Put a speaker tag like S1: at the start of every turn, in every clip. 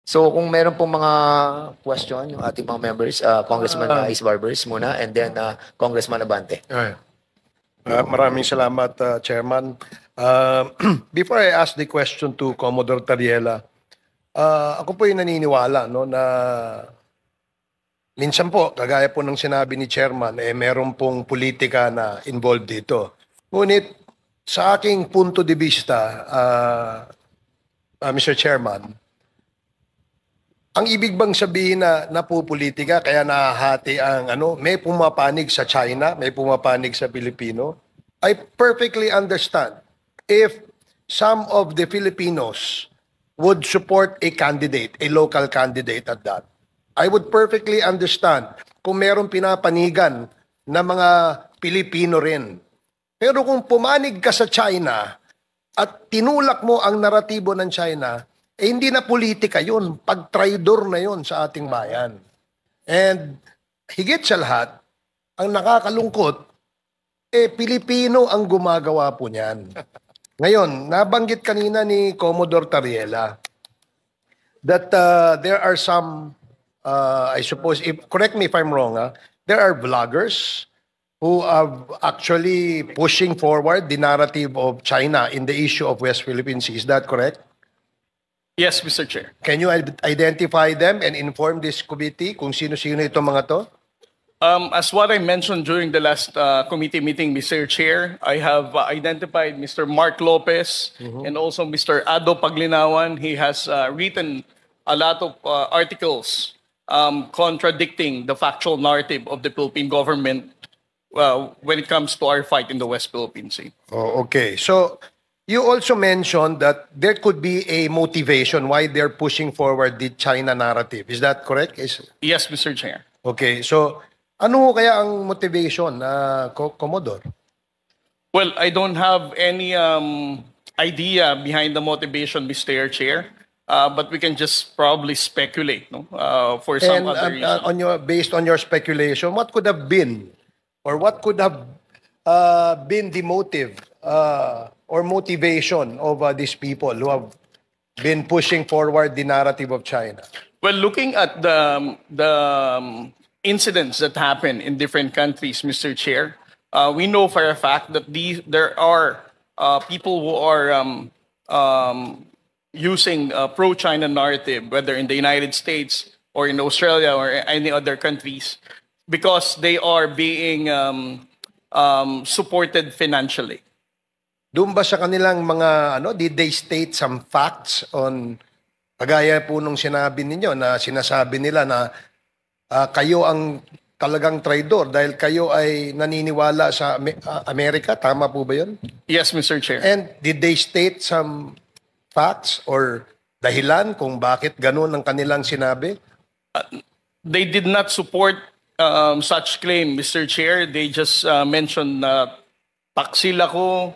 S1: So kung meron pong mga question yung ating mga members, Congressman Ice Barbers muna and then Congressman Abante.
S2: Alright. Maraming salamat, Chairman. Before I ask the question to Commodore Tariela, ako po yung naniniwala no, na minsan po, kagaya po ng sinabi ni Chairman, meron pong politika na involved dito. Ngunit sa aking punto de vista, Mr. Chairman, ang ibig bang sabihin na napupolitika kaya nahahati ang may pumapanig sa China, may pumapanig sa Pilipino? I perfectly understand if some of the Filipinos would support a candidate, a local candidate at that. I would perfectly understand kung meron pinapanigan na mga Pilipino rin. Pero kung pumanig ka sa China at tinulak mo ang naratibo ng China, hindi na politika yun. Pag-traidor na yun sa ating bayan. And higit sa lahat, ang nakakalungkot, Pilipino ang gumagawa po niyan. Ngayon, nabanggit kanina ni Commodore Tariela that there are some, I suppose, correct me if I'm wrong, there are vloggers who are actually pushing forward the narrative of China in the issue of West Philippine Sea. Is that correct?
S3: Yes, Mr. Chair.
S2: Can you identify them and inform this committee kung sino-sino itong mga to?
S3: As what I mentioned during the last committee meeting, Mr. Chair, I have identified Mr. Mark Lopez and also Mr. Ado Paglinawan. He has written a lot of articles contradicting the factual narrative of the Philippine government when it comes to our fight in the West Philippine Sea.
S2: Oh, okay. So, you also mentioned that there could be a motivation why they're pushing forward the China narrative. Is that correct?
S3: Yes, Mr. Chair.
S2: Okay. So, ano kaya ang motivation, Commodore?
S3: Well, I don't have any idea behind the motivation, Mr. Chair. But we can just probably speculate, no? For some other reason.
S2: Based on your speculation, what could have been, or what could have been the motive or motivation of these people who have been pushing forward the narrative of China?
S3: Well, looking at the incidents that happen in different countries, Mr. Chair, we know for a fact that there are people who are using pro-China narrative, whether in the United States or in Australia or any other countries, because they are being supported financially.
S2: Doon ba sa kanilang mga, did they state some facts on, kagaya po nung sinabi ninyo na sinasabi nila na kayo ang talagang traidor dahil kayo ay naniniwala sa Amerika? Tama po ba yun?
S3: Yes, Mr. Chair.
S2: And did they state some facts or dahilan kung bakit ganun ang kanilang sinabi?
S3: They did not support such claim, Mr. Chair. They just mentioned na taksil ako.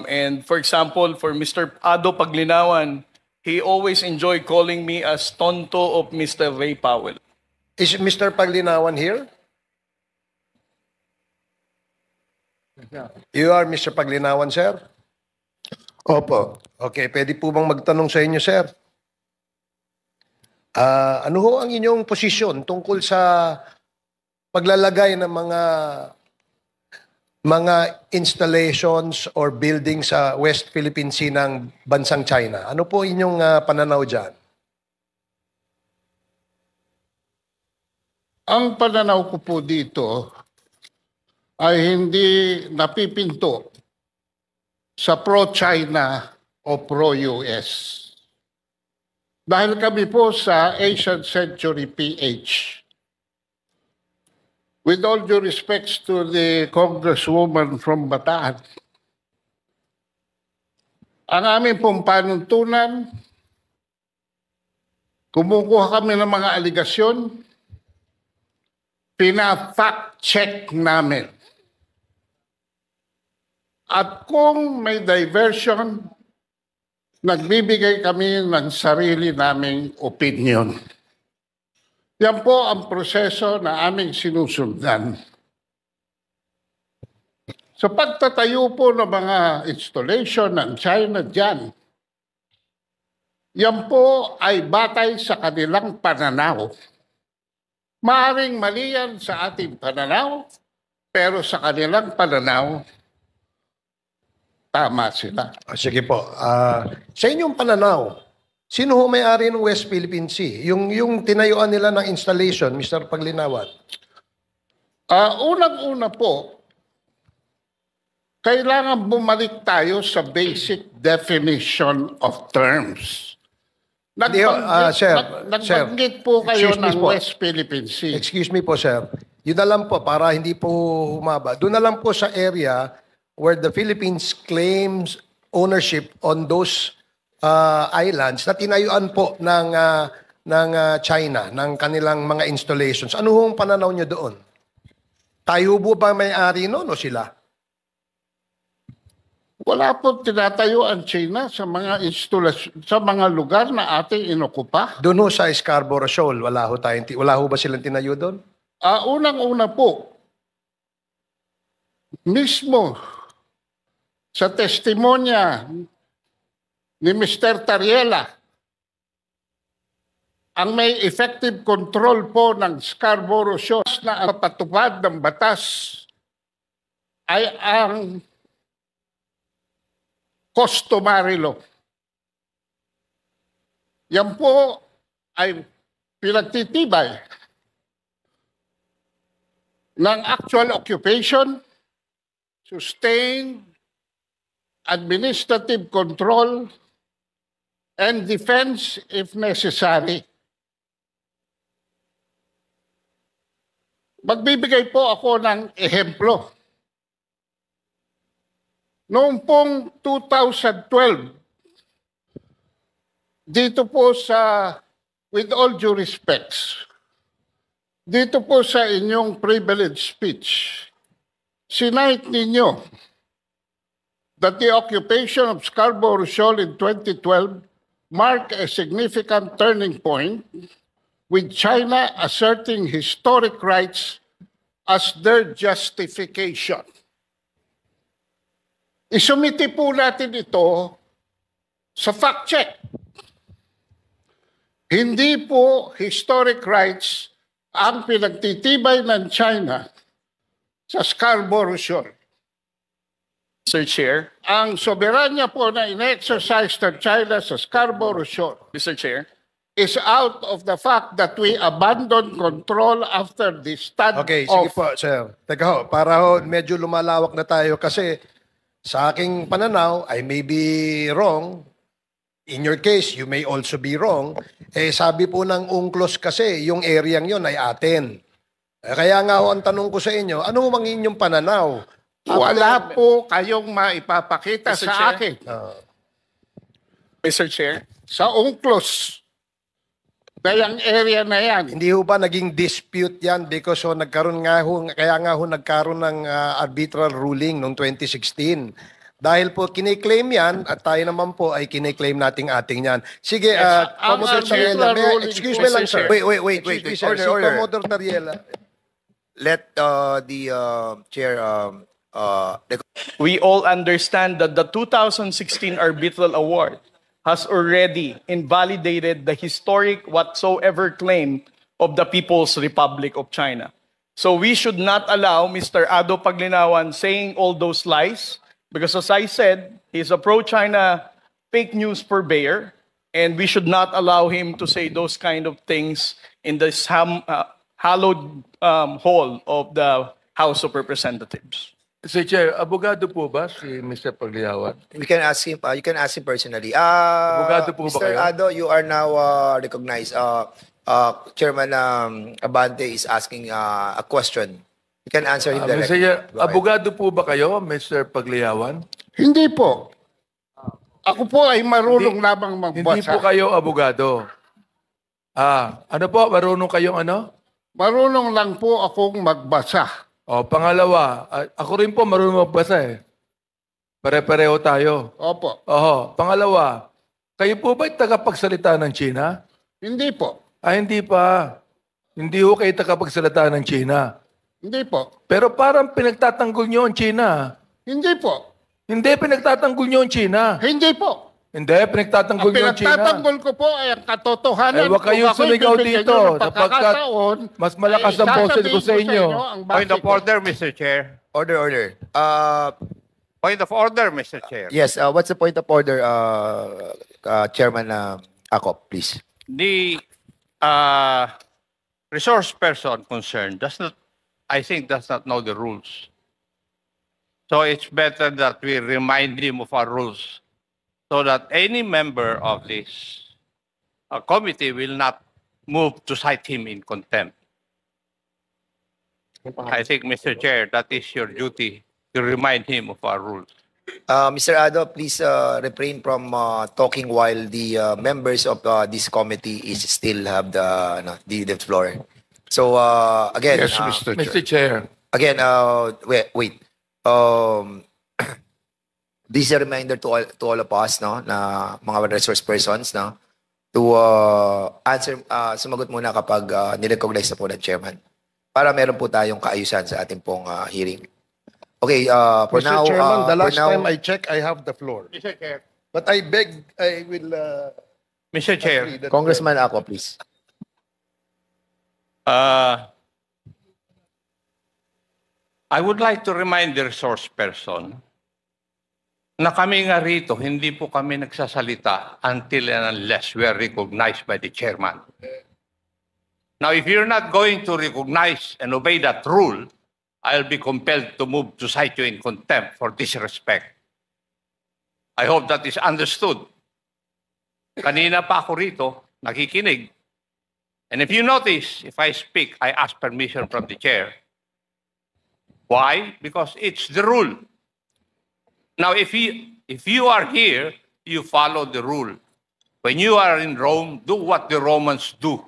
S3: And for example, for Mr. Ado Paglinawan, he always enjoyed calling me as tonto of Mr. Ray Powell.
S2: Is Mr. Paglinawan here? You are Mr. Paglinawan, sir?
S4: Opo.
S2: Okay, pwede po bang magtanong sa inyo, sir? Ano ho ang inyong posisyon tungkol sa paglalagay ng mga installations or buildings sa West Philippine Sea ng bansang China? Ano po inyong pananaw dyan?
S4: Ang pananaw ko po dito ay hindi napipinto sa pro-China o pro-US. Dahil kami po sa Asian Century PH, with all due respects to the Congresswoman from Bataan, ang aming pong panuntunan, kumukuha kami ng mga aligasyon, pina-fact check namin. At kung may diversion, nagbibigay kami ng sarili naming opinion. Yan po ang proseso na aming sinusundan. Sa pagtatayo po ng mga installation ng China dyan, Yan po ay batay sa kanilang pananaw. Maaring mali yan sa ating pananaw, pero sa kanilang pananaw, tama sila.
S2: Sige po. Sa inyong pananaw, sino ho may-ari ng West Philippine Sea? Yung tinayuan nila ng installation, Mr. Paglinawan.
S4: Unang-una po, kailangan bumalik tayo sa basic definition of terms.
S2: Hindi ho, sir,
S4: Nagbanggit po kayo
S2: excuse me
S4: ng
S2: po.
S4: West Philippine Sea.
S2: Excuse me po, sir. Yun na lang po, para hindi po humaba. Doon na lang po sa area where the Philippines claims ownership on those islands na tinayuan po ng China, ng kanilang mga installations. Ano hong pananaw nyo doon? Tayo po ba may-ari noon o sila?
S4: Wala po tinatayo ang China sa mga instalasyon, sa mga lugar na ating inokupa.
S2: Doon ho sa Scarborough Shoal, wala ho ba silang tinayo doon?
S4: Unang-una po, mismo sa testimonya ni Mr. Tariela, ang may effective control po ng Scarborough Shoal na ang patupad ng batas ay ang customary law. Yan po ay pinagtitibay ng actual occupation, sustained administrative control, and defense if necessary. Magbibigay po ako ng ehemplo. Noong pong 2012, dito po sa, with all due respects, dito po sa inyong privilege speech, sinight ninyo that the occupation of Scarborough Shoal in 2012 marked a significant turning point, with China asserting historic rights as their justification. Isumiti po natin ito sa fact check. Hindi po historic rights ang pinagtitibay ng China sa Scarborough Shoal.
S3: Mr. Chair,
S4: Ang soberanya po na in-exercise ng China sa Scarborough Shoal
S3: Mr. Chair,
S4: is out of the fact that we abandoned control after the standoff.
S2: Okay, sige po, sir. Teka ho, para ho medyo lumalawak na tayo kasi sa aking pananaw, I may be wrong. In your case, you may also be wrong. Sabi po ng UNCLOS kasi, yung area yon ay atin. Kaya nga ho, ang tanong ko sa inyo, ano mang inyong pananaw?
S4: Wala po kayong maipapakita
S3: Mr.
S4: sa
S3: Chair.
S4: akin.
S3: Mr. Chair,
S4: Sa UNCLOS, na yung area na yan.
S2: Hindi ho ba naging dispute yan because kaya nga ho nagkaroon ng arbitral ruling noong 2016. Dahil po kiniklaim yan at tayo naman po ay kiniklaim nating ating yan. Sige,
S4: ang
S2: Commodore
S4: arbitral
S2: Tariela,
S4: ruling
S2: excuse
S3: po,
S2: me lang
S3: Mr.
S2: sir.
S3: Chair.
S1: Wait.
S2: Excuse me, sir.
S1: Order,
S2: Si
S1: order.
S2: Commodore Tariela.
S1: Let the chair
S3: we all understand that the 2016 arbitral award has already invalidated the historic whatsoever claim of the People's Republic of China. So we should not allow Mr. Ado Paglinawan saying all those lies because as I said, he's a pro-China fake news purveyor and we should not allow him to say those kind of things in this hallowed hall of the House of Representatives.
S5: Mr. Chair, abogado po ba si Mr. Pagliawan?
S1: we can ask him. You can ask him personally.
S5: Abogado po ba
S1: Mr.
S5: kayo?
S1: Ado, you are now recognized. Chairman Abante is asking a question. You can answer him
S5: Mr.
S1: directly.
S5: Chair,
S1: Go ahead.
S5: abogado po ba kayo, Mr. Pagliawan?
S4: Hindi po. Ako po ay marunong lamang
S5: Hindi
S4: magbasa.
S5: po kayo abogado. Ano po? Marunong kayong ano?
S4: Marunong lang po akong magbasa.
S5: O, pangalawa, ako rin po marunong magbasa eh. Pare-pareho tayo.
S4: Opo.
S5: Oho, pangalawa, kayo po ba'y tagapagsalita ng China?
S4: Hindi po.
S5: Hindi pa. Hindi ho kayo tagapagsalita ng China.
S4: Hindi po.
S5: Pero parang pinagtatanggol nyo ang China.
S4: Hindi po.
S5: Hindi, pinagtatanggol nyo ang China.
S4: Hindi po.
S5: Hindi, pinagtatanggol
S4: Ang
S5: niyo ang China.
S4: pinagtatanggol ko po ay ang katotohanan.
S5: Eh, huwag kayong
S4: Kung ako'y
S5: sumigaw
S4: bibigyan
S5: dito,
S4: nyo ng
S5: sapagkat
S4: pagkakataon,
S5: mas malakas
S4: ay
S5: ang boses ko sa
S4: sasabihin
S5: inyo.
S4: ang
S6: Point
S4: base
S6: of
S4: ko.
S6: order, Mr. Chair.
S1: Order.
S6: Point of order, Mr. Chair.
S1: Yes, what's the point of order, Chairman Akop, please?
S6: The resource person concerned does not know the rules. So it's better that we remind him of our rules so that any member of this committee will not move to cite him in contempt. I think, Mr. Chair, that is your duty to remind him of our rules.
S1: Mr. Ado, please refrain from talking while the members of this committee is still have the floor. So again,
S4: Yes, Mr. Chair.
S5: Mr. Chair.
S1: again, wait. This is a reminder to all of us, no, na mga resource persons, no, to answer, sumagot muna kapag nirecognize na po ng chairman. Para meron po tayong kaayusan sa ating pong hearing. Okay, for
S2: Mr.
S1: now,
S2: Chairman, the
S1: for
S2: last
S1: now,
S2: time I check, I have the floor.
S6: Mr. Chair.
S2: But I beg, I will
S6: Mr. Chair.
S2: agree that,
S1: Congressman Ako, please.
S6: I would like to remind the resource person na kami nga rito, hindi po kami nagsasalita until and unless we are recognized by the chairman. Now, if you're not going to recognize and obey that rule, I'll be compelled to move to cite you in contempt for disrespect. I hope that is understood. Kanina pa ako rito, nakikinig. And if you notice, if I speak, I ask permission from the chair. Why? Because it's the rule. Now, if you are here, you follow the rule. When you are in Rome, do what the Romans do.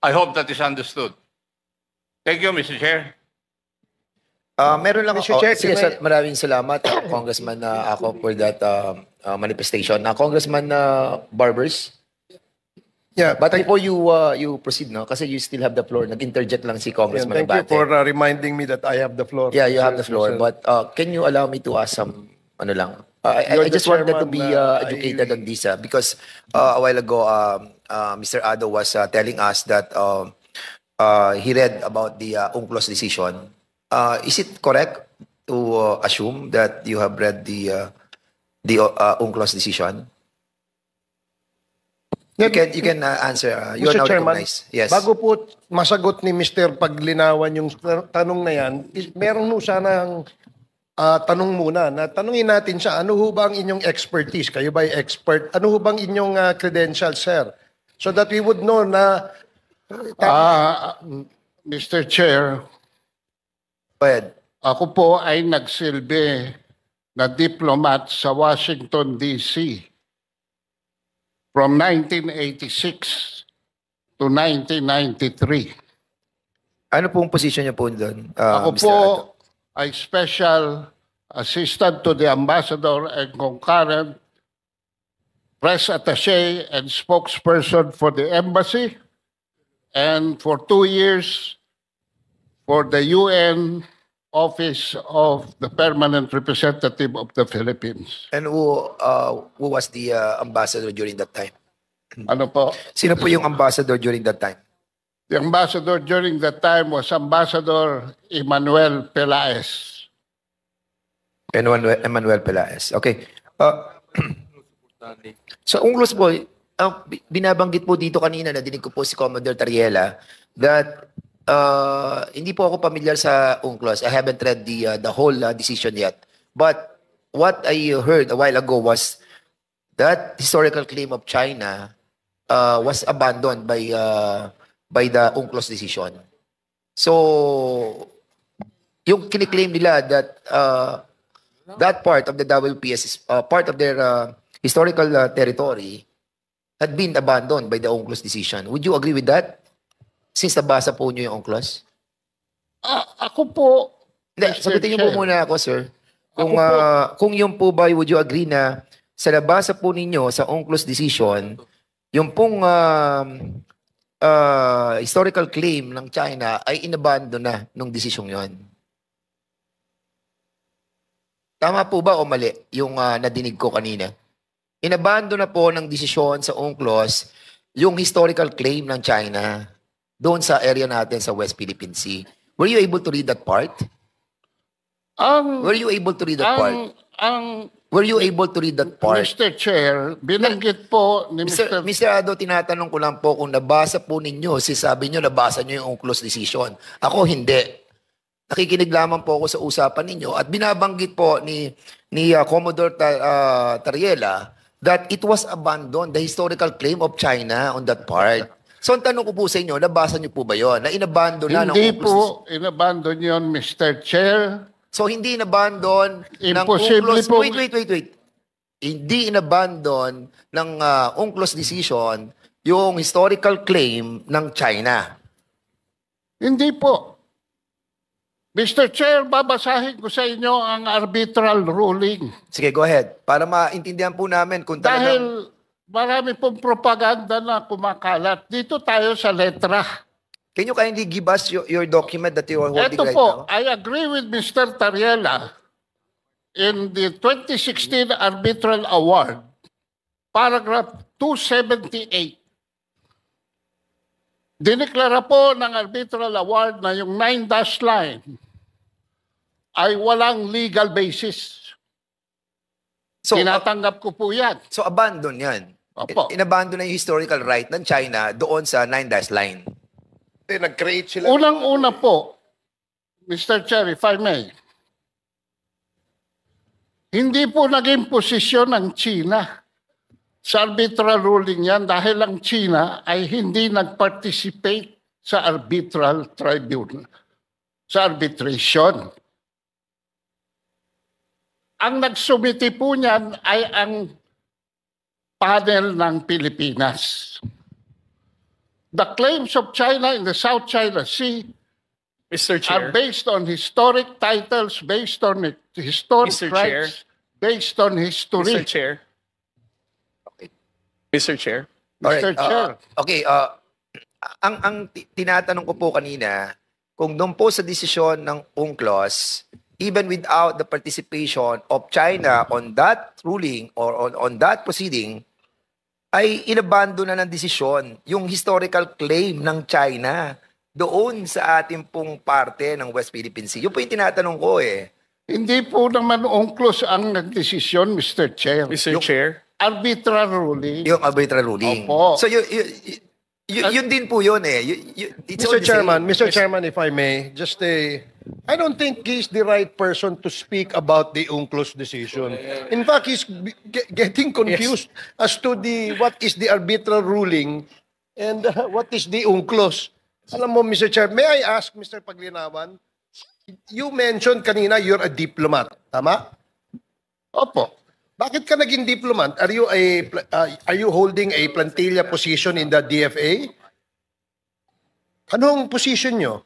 S6: I hope that is understood. Thank you, Mr. Chair.
S1: Meron lang
S2: Mr. Chair,
S1: sige,
S2: can I-
S1: maraming salamat, Congressman Ako, for that manifestation. Congressman Barbers,
S2: yeah,
S1: but before you proceed, no, kasi you still have the floor. Nag-interject lang si
S2: yeah,
S1: Congressman
S2: thank you
S1: Abate.
S2: for reminding me that I have the floor.
S1: Yeah, you have the floor.
S2: Mr.
S1: But can you allow me to ask some, ano lang?
S2: You're
S1: I
S2: the
S1: just wanted to
S2: chairman,
S1: be educated on this because a while ago, Mr. Ado was telling us that he read about the UNCLOS decision. Is it correct to assume that you have read the UNCLOS decision? You can answer. You are
S2: Mr.
S1: now
S2: Chairman,
S1: recognized. Yes.
S2: bago po masagot ni Mr. Paglinawan yung tanong na yan, meron no sanang tanong muna na tanungin natin siya, ano ho ba ang inyong expertise? Kayo ba ay expert? Ano ho bang inyong credentials, sir? So that we would know na
S4: Mr. Chair,
S1: Go ahead.
S4: ako po ay nagsilbi na diplomat sa Washington, D.C. from 1986 to 1993.
S1: Ano pong position niyo po doon?
S4: Ako
S1: Mr.
S4: po
S1: Ado?
S4: ay special assistant to the ambassador and concurrent press attaché and spokesperson for the embassy, and for 2 years for the UN Office of the Permanent Representative of the Philippines.
S1: And who was the ambassador during that time?
S4: Ano po?
S1: Sino po yung ambassador during that time?
S4: The ambassador during that time was Ambassador Emmanuel Pelaez.
S1: Emmanuel Pelaez. Okay. So, UNCLOS po, binabanggit po dito kanina, nadinig ko po si Commodore Tariela, that hindi po ako familiar sa UNCLOS. I haven't read the whole decision yet. But what I heard a while ago was that historical claim of China was abandoned by the UNCLOS decision. So, yung kiniklaim nila that that part of the WPS is part of their historical territory had been abandoned by the UNCLOS decision. Would you agree with that? Since nabasa po niyo yung UNCLOS?
S4: Ako po,
S1: Hindi,
S4: Mr.
S1: sagutin niyo po
S4: Chair.
S1: muna ako, sir. Kung,
S4: Ako po.
S1: kung yun po ba, would you agree na sa nabasa po ninyo sa UNCLOS decision, yung pong historical claim ng China ay inabandon na nung desisyong yon? Tama po ba o mali yung nadinig ko kanina? Inabando na po ng desisyon sa UNCLOS yung historical claim ng China doon sa area natin sa West Philippine Sea. Were you able to read that part? Were you able to read that part? Were you able to read that part?
S4: Mr. Chair, binanggit po ni Mr.
S1: Mr. Ado, tinatanong ko lang po kung nabasa po ninyo, sabi nyo nabasa nyo yung UNCLOS decision. Ako hindi. Nakikinig lamang po ako sa usapan ninyo at binabanggit po ni Commodore Tariela that it was abandoned, the historical claim of China on that part. So ang tanong ko po sa inyo, nabasa nyo po ba yun? Na inabandon na ng
S4: Hindi
S1: UNCLOS
S4: po inabandon yon, Mr. Chair.
S1: So hindi inabandon ng
S4: Imposible
S1: UNCLOS.
S4: po.
S1: Wait. Hindi inabandon ng UNCLOS decision yung historical claim ng China.
S4: Hindi po. Mr. Chair, babasahin ko sa inyo ang arbitral ruling.
S1: Sige, go ahead. Para maintindihan po namin kung talagang...
S4: Dahil marami pong propaganda na kumakalat. Dito tayo sa letra.
S1: Can you kindly give us your document that you are holding
S4: Ito
S1: right
S4: po,
S1: now?
S4: I agree with Mr. Tariela in the 2016 Arbitral Award, paragraph 278. Dineklara po ng Arbitral Award na yung 9-dash line ay walang legal basis.
S1: So,
S4: Tinatanggap ko po yan.
S1: so abandon yan.
S4: Opo.
S1: Inabandon na yung historical right ng China doon sa 9-dash line.
S2: Nag-create sila.
S4: Unang-una po, Mr. Chair, if I may, hindi po naging posisyon ng China sa arbitral ruling yan dahil ang China ay hindi nag-participate sa arbitral tribunal, sa arbitration. Ang nagsumiti po niyan ay ang panel ng Pilipinas. The claims of China in the South China Sea
S3: Mr.
S4: are
S3: Chair.
S4: based on historic titles, based on historic
S3: Mr.
S4: rights, based on history.
S3: Mr. Chair. Mr. Chair.
S4: Mr. Chair.
S1: Okay, tinatanong ko po kanina, kung doon po sa desisyon ng UNCLOS, even without the participation of China on that ruling or on that proceeding, ay inabando na ng desisyon yung historical claim ng China doon sa ating pong parte ng West Philippine Sea. Yun po yung tinatanong ko eh.
S4: Hindi po naman UNCLOS ang nagdesisyon, Mr. Chair.
S3: Mr. Chair.
S4: Arbitral ruling.
S1: Yung arbitral ruling.
S4: Opo.
S1: So yun din po yun eh. It's all
S2: Mr.
S1: the
S2: Chairman,
S1: same.
S2: Mr. Chairman, if I may, just I don't think he's the right person to speak about the UNCLOS decision. In fact, he's getting confused as to what is the arbitral ruling and what is the UNCLOS. Alam mo, Mr. Chair, may I ask, Mr. Paglinawan, you mentioned kanina you're a diplomat, tama?
S4: Opo.
S2: Bakit ka naging diplomat? Are you holding a plantilla position in the DFA? Anong position nyo?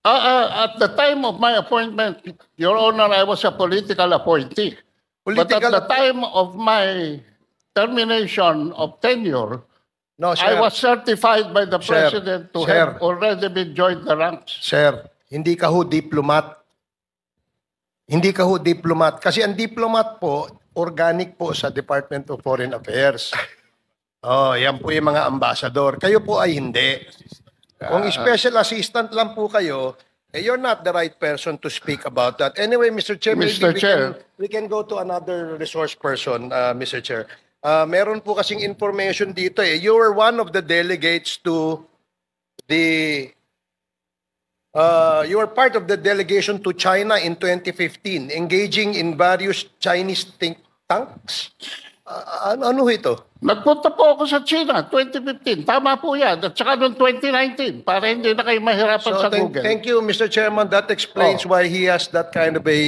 S4: At the time of my appointment, Your Honor, I was a political appointee. But at
S2: Political
S4: the time of my termination of tenure,
S2: No,
S4: I
S2: sir.
S4: was certified by the
S2: Sir,
S4: President to
S2: sir.
S4: have already been joined the ranks.
S2: Sir, hindi ka ho diplomat. Hindi ka ho diplomat. Kasi ang diplomat po, organic po sa Department of Foreign Affairs. Oh, yan po yung mga ambassador. Kayo po ay hindi. Kung special assistant lang po kayo, you're not the right person to speak about that. Anyway, Mr. Chair, maybe
S4: Mr. Chair.
S2: we can go to another resource person, Mr. Chair. Meron po kasing information dito eh. You were one of the delegates to the you were part of the delegation to China in 2015, engaging in various Chinese think tanks. Ano ito?
S4: Nagpunta po ako sa China, 2015. Tama po yan. At saka noong 2019, para hindi na kayo mahirapan sa Google.
S2: Thank you, Mr. Chairman. That explains why he has that kind of a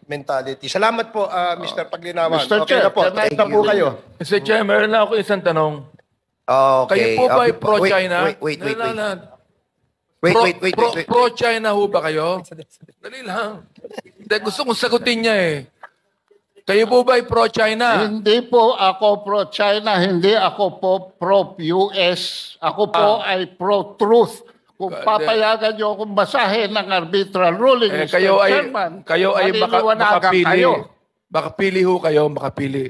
S2: mentality. Salamat po, Mr. Paglinawan.
S4: Mr.
S2: Okay
S4: Chair,
S2: na po.
S4: can I-
S2: Thank na po kayo.
S5: Mr. Chair, meron na ako isang tanong.
S1: Okay.
S5: Kayo po ba ay pro-China?
S1: Wait.
S5: Pro-China ho ba kayo? Dali lang. Hindi, gusto kong sagutin niya eh. Kayo po ba ay pro-China?
S4: Hindi po ako pro-China, hindi ako po pro-US. Ako po ay pro-truth. kung papayagan niyo akong basahin ng arbitral ruling,
S5: Eh,
S4: Mr.
S5: kayo ay
S4: Chairman,
S5: makapili.
S4: maliliwanagan kayo.
S5: Makapili ho kayo, makapili.